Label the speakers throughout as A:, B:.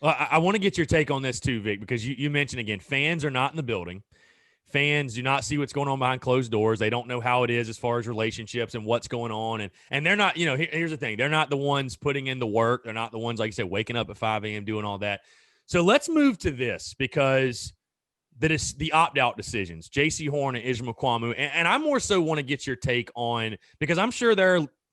A: Well, I want to get your take on this too, Vic, because you mentioned again, fans are not in the building. Fans do not see what's going on behind closed doors. They don't know how it is as far as relationships and what's going on. And they're not, here's the thing. They're not the ones putting in the work. They're not the ones, like you said, waking up at 5 a.m. doing all that. So let's move to this because that is the opt-out decisions, J.C. Horn and Israel Mukuamu. And I more so want to get your take on, because I'm sure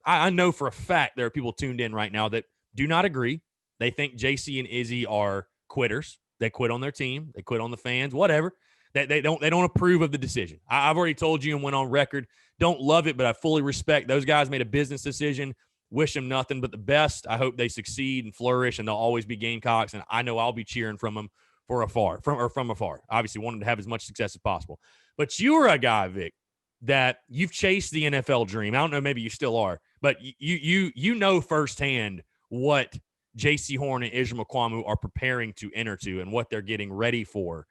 A: I know for a fact there are people tuned in right now that do not agree. They think J.C. and Izzy are quitters. They quit on their team. They quit on the fans, whatever. They don't approve of the decision. I've already told you and went on record, don't love it, but I fully respect those guys made a business decision. Wish them nothing but the best. I hope they succeed and flourish, and they'll always be Gamecocks, and I know I'll be cheering from them from afar. Obviously, wanting to have as much success as possible. But you are a guy, Vic, that you've chased the NFL dream. I don't know, maybe you still are, but you know firsthand what J.C. Horn and Israel Mukuamu are preparing to enter to and what they're getting ready for.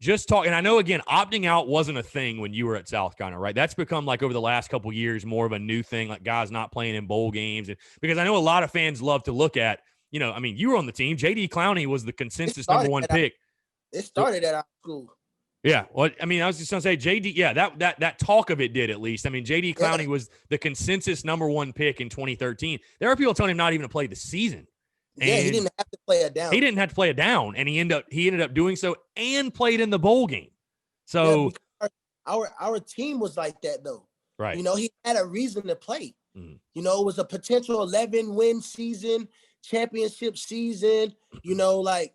A: Just talk, and I know, again, opting out wasn't a thing when you were at South Carolina, right? That's become, like, over the last couple of years, more of a new thing, like guys not playing in bowl games. And because I know a lot of fans love to look at, you were on the team. J.D. Clowney was the consensus number one pick.
B: It started at our school.
A: Yeah. Well, I was just going to say, J.D., yeah, that talk of it did at least. J.D. Clowney was the consensus number one pick in 2013. There are people telling him not even to play the season.
B: And he didn't have to play it down.
A: He didn't have to play it down, and he ended up doing so and played in the bowl game. So
B: our team was like that, though.
A: Right.
B: He had a reason to play. Mm. It was a potential 11-win season, championship season. Like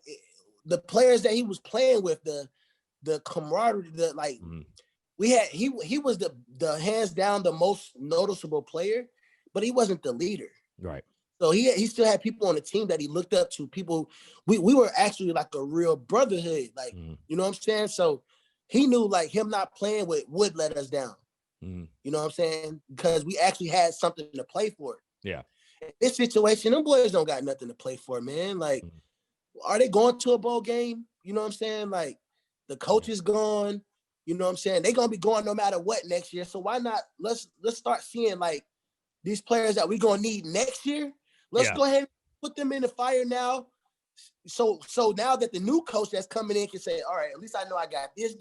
B: the players that he was playing with, the camaraderie, he was the hands down the most noticeable player, but he wasn't the leader.
A: Right.
B: So he still had people on the team that he looked up to. People, we were actually like a real brotherhood. Like, you know what I'm saying? So he knew, like, him not playing would let us down. You know what I'm saying? Because we actually had something to play for.
A: Yeah.
B: In this situation, them boys don't got nothing to play for, man. Like, are they going to a bowl game? You know what I'm saying? Like, the coach is gone. You know what I'm saying? They're going to be going no matter what next year. So why not? Let's start seeing, like, these players that we're going to need next year. Let's go ahead and put them in the fire now. So now that the new coach that's coming in can say, all right, at least I know I got this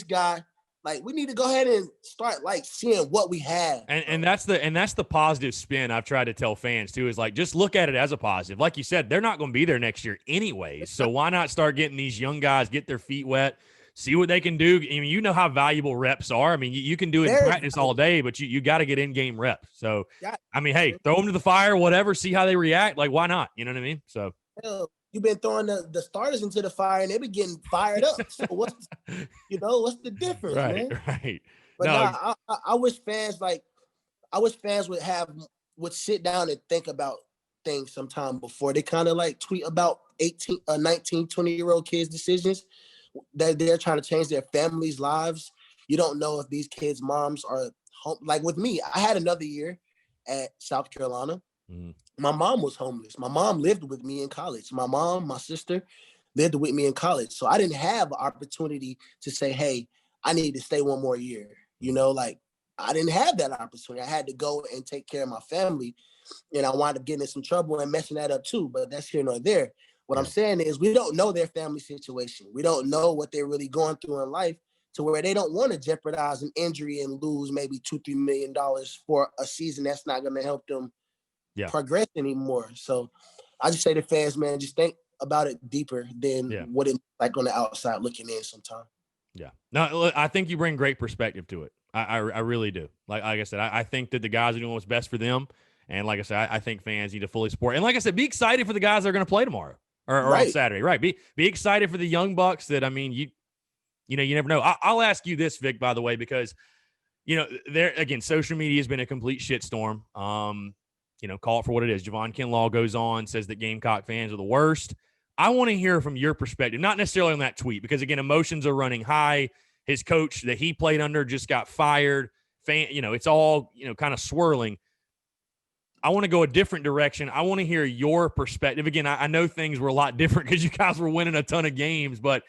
B: guy. Like, we need to go ahead and start, like, seeing what we have.
A: And that's the positive spin I've tried to tell fans too, is like, just look at it as a positive. Like you said, they're not going to be there next year anyways. So why not start getting these young guys, get their feet wet, see what they can do. You know how valuable reps are. You can do it in practice all day, but you got to get in-game reps. So, hey, throw them to the fire, whatever, see how they react. Like, why not? You know what I mean? So,
B: you've been throwing the starters into the fire, and they be getting fired up. So what's the difference, man?
A: Right.
B: But I wish fans would sit down and think about things sometime before they kind of like tweet about 18, 19, 20-year-old kids' decisions. That they're trying to change their families' lives. You don't know if these kids' moms are home. Like with me, I had another year at South Carolina. My mom was homeless. My mom lived with me in college. My sister lived with me in college. So I didn't have an opportunity to say, hey, I need to stay one more year. Like I didn't have that opportunity. I had to go and take care of my family. And I wound up getting in some trouble and messing that up too. But that's here nor there. What I'm saying is we don't know their family situation. We don't know what they're really going through in life to where they don't want to jeopardize an injury and lose maybe $2-3 million for a season that's not going to help them progress anymore. So I just say to fans, man, just think about it deeper than what it's like on the outside looking in sometimes.
A: Yeah. No, I think you bring great perspective to it. I really do. Like I said, I think that the guys are doing what's best for them. And like I said, I think fans need to fully support. And like I said, be excited for the guys that are going to play tomorrow. Or on Saturday, right? Be excited for the young bucks that, you never know. I'll ask you this, Vic, by the way, because, there again, social media has been a complete shitstorm. Call it for what it is. Javon Kinlaw goes on, says that Gamecock fans are the worst. I want to hear from your perspective, not necessarily on that tweet, because again, emotions are running high. His coach that he played under just got fired. It's all, kind of swirling. I want to go a different direction. I want to hear your perspective. Again, I know things were a lot different because you guys were winning a ton of games, but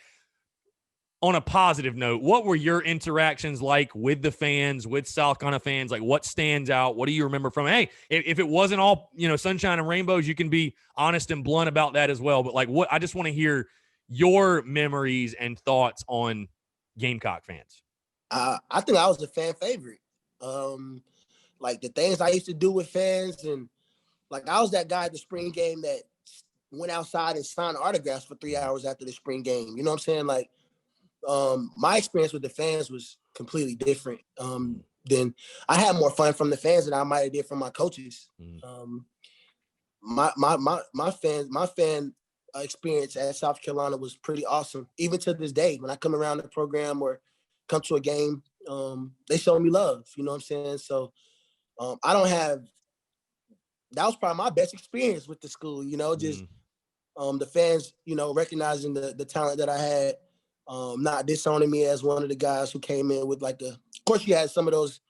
A: on a positive note, what were your interactions like with the fans, with South Carolina fans? Like, what stands out? What do you remember from? Hey, if it wasn't all sunshine and rainbows, you can be honest and blunt about that as well. But like, what I just want to hear your memories and thoughts on Gamecock fans.
B: I think I was a fan favorite. Like the things I used to do with fans, and like I was that guy at the spring game that went outside and signed autographs for 3 hours after the spring game. You know what I'm saying? Like, my experience with the fans was completely different. Then I had more fun from the fans than I might have did from my coaches. My fan experience at South Carolina was pretty awesome. Even to this day, when I come around the program or come to a game, they show me love. You know what I'm saying? So I don't have. That was probably my best experience with the school. Just the fans, recognizing the talent that I had. Not disowning me as one of the guys who came in with of course you had some of those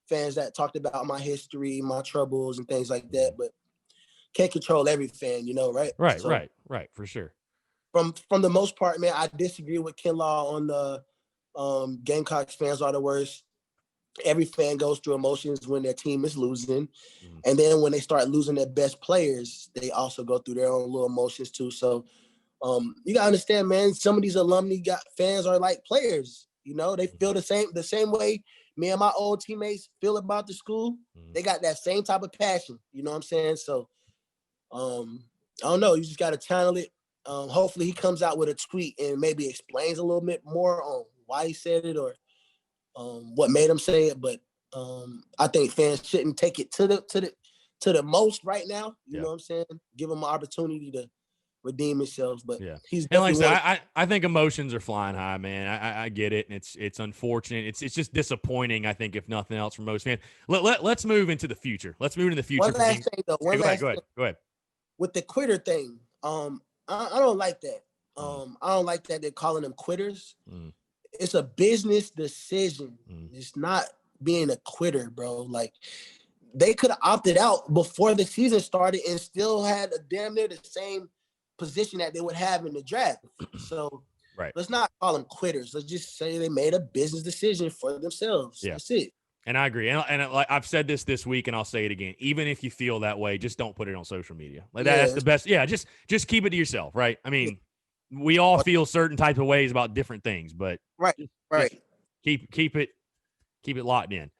B: fans that talked about my history, my troubles and things like that, but can't control every fan, right?
A: Right, for sure.
B: From the most part, man, I disagree with Kinlaw on the Gamecocks fans are the worst. Every fan goes through emotions when their team is losing. And then when they start losing their best players, they also go through their own little emotions too. So you gotta understand, man, some of these alumni fans are like players. They feel the same way me and my old teammates feel about the school. They got that same type of passion. You know what I'm saying? So I don't know. You just gotta channel it. Hopefully he comes out with a tweet and maybe explains a little bit more on why he said it or what made him say it. But I think fans shouldn't take it to the most right now. You know what I'm saying? Give him an opportunity to redeem himself, but he's
A: and like I said, I think emotions are flying high, man. I get it, and it's unfortunate. It's just disappointing. I think if nothing else for most fans. Let's move into the future. Let's move into the future.
B: One last thing, though. Go
A: ahead.
B: With the quitter thing, I don't like that. I don't like that they're calling them quitters. It's a business decision. It's not being a quitter, bro. Like they could have opted out before the season started and still had a damn near the same position that they would have in the draft. So let's not call them quitters. Let's just say they made a business decision for themselves. That's it.
A: And I agree. And like I've said this week, and I'll say it again. Even if you feel that way, just don't put it on social media. Like that's the best. Yeah, just keep it to yourself, right? I mean, we all feel certain types of ways about different things, but
B: right.
A: Just keep it locked in.